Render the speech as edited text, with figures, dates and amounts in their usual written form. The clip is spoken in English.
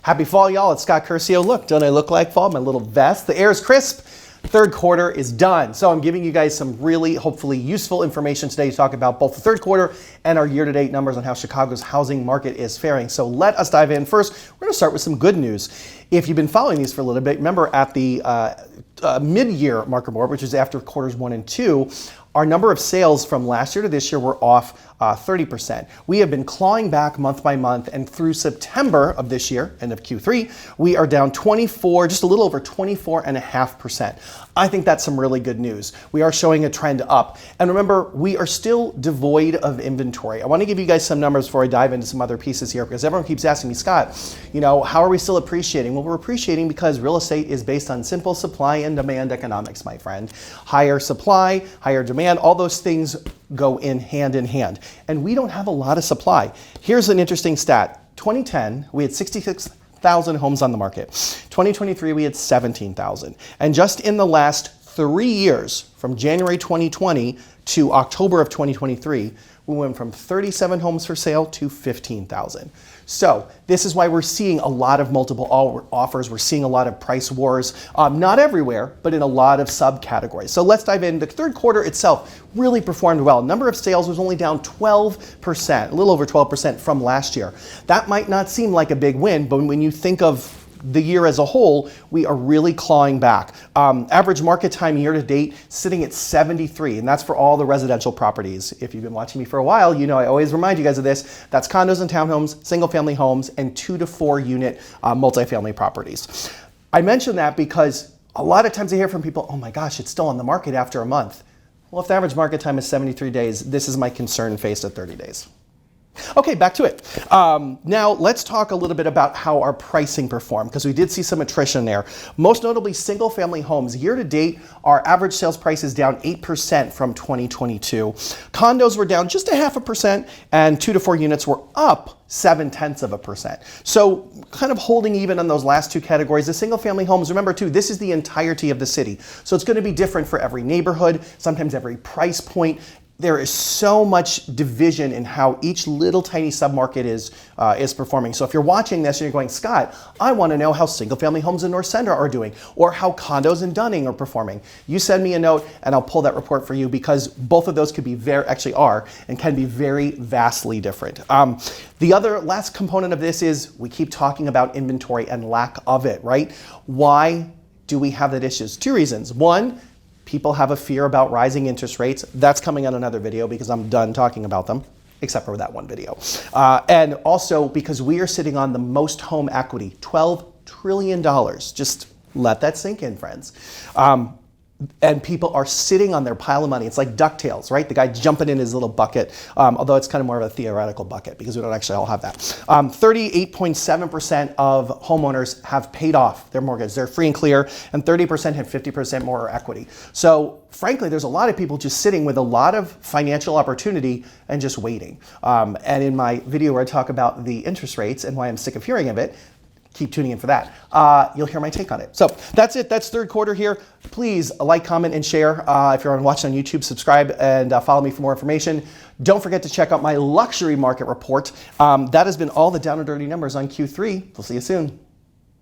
Happy fall, y'all. It's Scott Curcio. Look, don't I look like fall? My little vest. The air is crisp. Third quarter is done. So I'm giving you guys some really, hopefully, useful information today to talk about both the third quarter and our year-to-date numbers on how Chicago's housing market is faring. So let us dive in. First, we're going to start with some good news. If you've been following these for a little bit, remember at the mid-year market report, which is after quarters 1 and 2, our number of sales from last year to this year were off 30%. We have been clawing back month by month, and through September of this year, end of Q3, we are down 24, just a little over 24.5%. I think that's some really good news. We are showing a trend up. And remember, we are still devoid of inventory. I want to give you guys some numbers before I dive into some other pieces here, because everyone keeps asking me, Scott, how are we still appreciating? Well, we're appreciating because real estate is based on simple supply and demand economics, my friend. Higher supply, higher demand, all those things go in hand. And we don't have a lot of supply. Here's an interesting stat. 2010, we had 66,000 homes on the market. 2023, we had 17,000. And just in the last 3 years, from January 2020 to October of 2023, we went from 37 homes for sale to 15,000. So this is why we're seeing a lot of multiple offers. We're seeing a lot of price wars, not everywhere, but in a lot of subcategories. So let's dive in. The third quarter itself really performed well. Number of sales was only down 12%, a little over 12% from last year. That might not seem like a big win, but when you think of the year as a whole, we are really clawing back. Average market time year to date sitting at 73, and that's for all the residential properties. If you've been watching me for a while, you know I always remind you guys of this. That's condos and townhomes, single family homes, and 2 to 4 unit multifamily properties. I mention that because a lot of times I hear from people, oh my gosh, it's still on the market after a month. Well, if the average market time is 73 days, this is my concern faced at 30 days. Okay, back to it. Now let's talk a little bit about how our pricing performed, because we did see some attrition there. Most notably, single family homes. Year to date, our average sales price is down 8% from 2022. Condos were down just 0.5%, and 2 to 4 units were up 0.7%. So kind of holding even on those last two categories. The single family homes, remember too, this is the entirety of the city. So it's going to be different for every neighborhood, sometimes every price point. There is so much division in how each little tiny submarket is performing. So if you're watching this and you're going, Scott, I want to know how single family homes in North Center are doing, or how condos in Dunning are performing. You send me a note and I'll pull that report for you, because both of those could be and can be very vastly different. The other last component of this is we keep talking about inventory and lack of it, right? Why do we have that issue? 2 reasons. One, people have a fear about rising interest rates. That's coming on another video because I'm done talking about them, except for that one video. And also because we are sitting on the most home equity, $12 trillion. Just let that sink in, friends. And people are sitting on their pile of money. It's like DuckTales, right? The guy jumping in his little bucket, although it's kind of more of a theoretical bucket because we don't actually all have that. 38.7% of homeowners have paid off their mortgage. They're free and clear, and 30% have 50% more equity. So frankly, there's a lot of people just sitting with a lot of financial opportunity and just waiting. And in my video where I talk about the interest rates and why I'm sick of hearing of it, keep tuning in for that. You'll hear my take on it. So that's it. That's third quarter here. Please like, comment, and share. If you're watching on YouTube, subscribe and follow me for more information. Don't forget to check out my luxury market report. That has been all the down and dirty numbers on Q3. We'll see you soon.